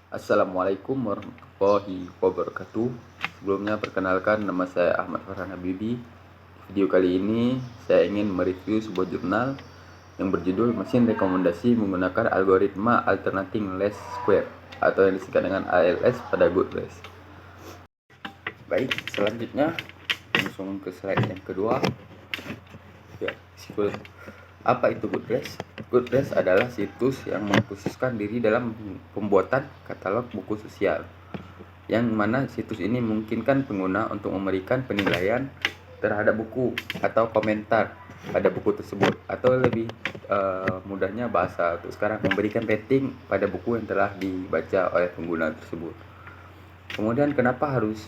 Assalamualaikum warahmatullahi wabarakatuh. Sebelumnya perkenalkan, nama saya Ahmad Farhan Habibi. Video kali ini saya ingin mereview sebuah jurnal yang berjudul Mesin Rekomendasi Menggunakan Algoritma Alternating Least Square atau yang disingkat dengan ALS pada GoodRes. Baik, selanjutnya langsung ke slide yang kedua. Ya, apa itu GoodRes? GoodRes adalah situs yang mengkhususkan diri dalam pembuatan katalog buku sosial, yang mana situs ini memungkinkan pengguna untuk memberikan penilaian terhadap buku atau komentar pada buku tersebut, atau lebih mudahnya bahasa untuk sekarang, memberikan rating pada buku yang telah dibaca oleh pengguna tersebut. Kemudian kenapa harus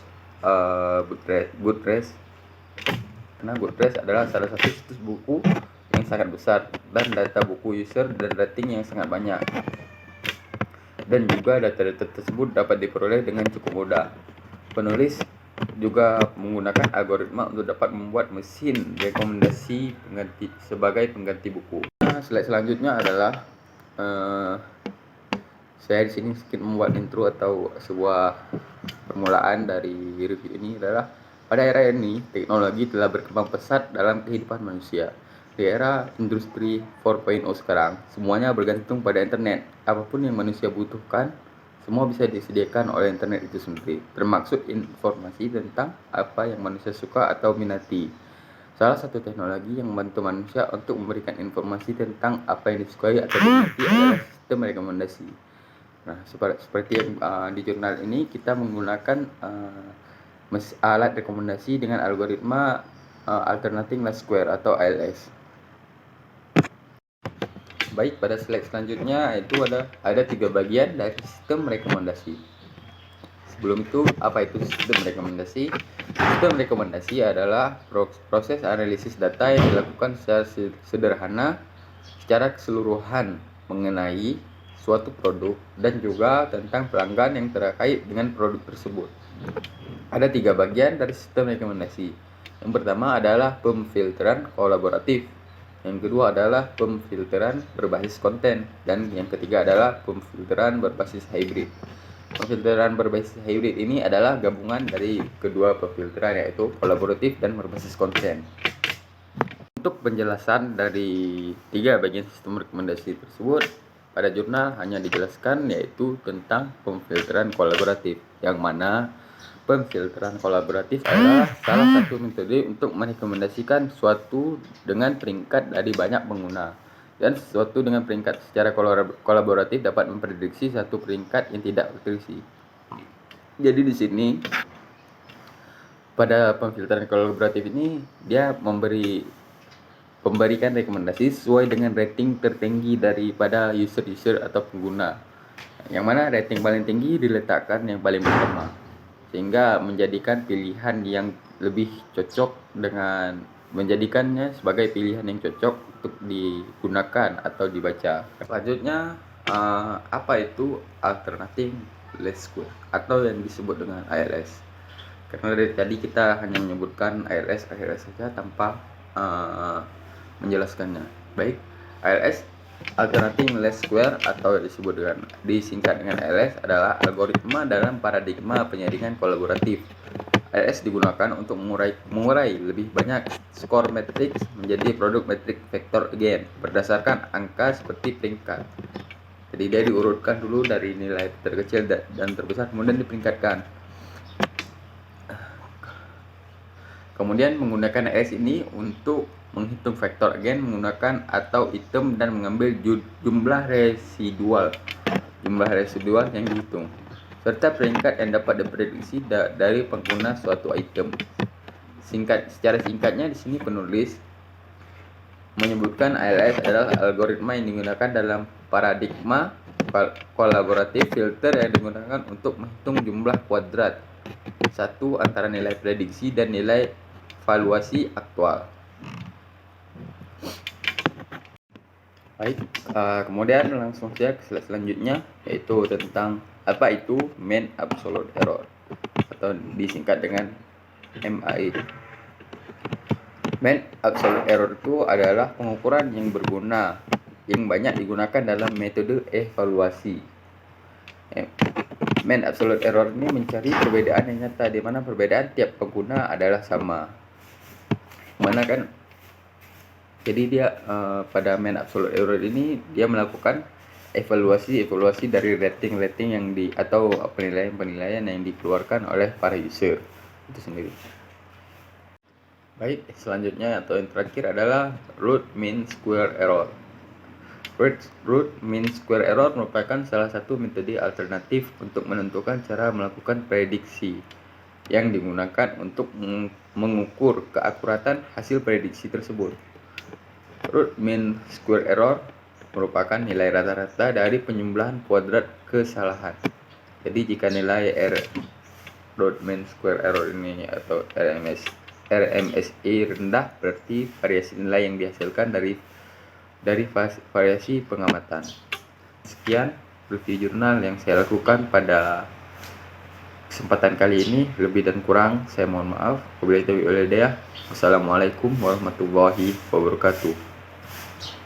GoodRes? Karena GoodRes adalah salah satu situs buku yang sangat besar dan data buku user dan rating yang sangat banyak, dan juga data-data tersebut dapat diperoleh dengan cukup mudah. Penulis juga menggunakan algoritma untuk dapat membuat mesin rekomendasi sebagai pengganti buku. Nah, slide selanjutnya adalah saya di sini sedikit membuat intro atau sebuah permulaan dari review ini adalah, pada era ini teknologi telah berkembang pesat dalam kehidupan manusia. Di era industri 4.0 sekarang, semuanya bergantung pada internet. Apapun yang manusia butuhkan, semua bisa disediakan oleh internet itu sendiri, termasuk informasi tentang apa yang manusia suka atau minati. Salah satu teknologi yang membantu manusia untuk memberikan informasi tentang apa yang disukai atau diminati adalah sistem rekomendasi. Nah, seperti yang di jurnal ini, kita menggunakan alat rekomendasi dengan algoritma Alternating Least Square atau ALS. Baik, pada slide selanjutnya itu ada 3 bagian dari sistem rekomendasi. Sebelum itu, apa itu sistem rekomendasi? Sistem rekomendasi adalah proses analisis data yang dilakukan secara sederhana, secara keseluruhan mengenai suatu produk dan juga tentang pelanggan yang terkait dengan produk tersebut. Ada 3 bagian dari sistem rekomendasi. Yang pertama adalah pemfilteran kolaboratif. Yang kedua adalah pemfilteran berbasis konten, dan yang ketiga adalah pemfilteran berbasis hybrid. Pemfilteran berbasis hybrid ini adalah gabungan dari kedua pemfilteran, yaitu kolaboratif dan berbasis konten. Untuk penjelasan dari 3 bagian sistem rekomendasi tersebut, pada jurnal hanya dijelaskan yaitu tentang pemfilteran kolaboratif, yang mana pemfilteran kolaboratif adalah salah satu metode untuk merekomendasikan sesuatu dengan peringkat dari banyak pengguna, dan sesuatu dengan peringkat secara kolaboratif dapat memprediksi satu peringkat yang tidak terisi. Jadi di sini pada pemfilteran kolaboratif ini dia memberikan rekomendasi sesuai dengan rating tertinggi daripada user atau pengguna, yang mana rating paling tinggi diletakkan yang paling pertama, sehingga menjadikan pilihan yang lebih cocok dengan menjadikannya sebagai pilihan yang cocok untuk digunakan atau dibaca. Selanjutnya, apa itu Alternating Least Square atau yang disebut dengan ALS? Karena dari tadi kita hanya menyebutkan ALS saja tanpa menjelaskannya. Baik, ALS Alternating Least Square atau disingkat dengan ALS adalah algoritma dalam paradigma penyaringan kolaboratif. ALS digunakan untuk mengurai lebih banyak skor matriks menjadi produk metrik vektor again berdasarkan angka seperti peringkat. Jadi dia diurutkan dulu dari nilai terkecil dan terbesar, kemudian diperingkatkan. Kemudian menggunakan ALS ini untuk menghitung vektor again menggunakan atau item dan mengambil jumlah residual yang dihitung, serta peringkat yang dapat diprediksi dari pengguna suatu item. Secara singkatnya di sini penulis menyebutkan ALS adalah algoritma yang digunakan dalam paradigma kolaboratif filter yang digunakan untuk menghitung jumlah kuadrat satu antara nilai prediksi dan nilai valuasi aktual. Baik, kemudian langsung saja ke slide selanjutnya, yaitu tentang apa itu mean absolute error atau disingkat dengan MAE. Mean absolute error itu adalah pengukuran yang berguna yang banyak digunakan dalam metode evaluasi. Mean absolute error ini mencari perbedaan yang nyata, di mana perbedaan tiap pengguna adalah sama. Mana kan? Jadi dia pada mean absolute error ini dia melakukan evaluasi dari rating yang atau penilaian yang dikeluarkan oleh para user itu sendiri. Baik, selanjutnya atau yang terakhir adalah root mean square error. Root mean square error merupakan salah satu metode alternatif untuk menentukan cara melakukan prediksi yang digunakan untuk mengukur keakuratan hasil prediksi tersebut. Root mean square error merupakan nilai rata-rata dari penjumlahan kuadrat kesalahan. Jadi jika nilai root mean square error ini atau RMSE rendah, berarti variasi nilai yang dihasilkan dari variasi pengamatan. Sekian review jurnal yang saya lakukan pada kesempatan kali ini. Lebih dan kurang saya mohon maaf. Wabillahi taufiq wal hidayah. Wassalamualaikum warahmatullahi wabarakatuh.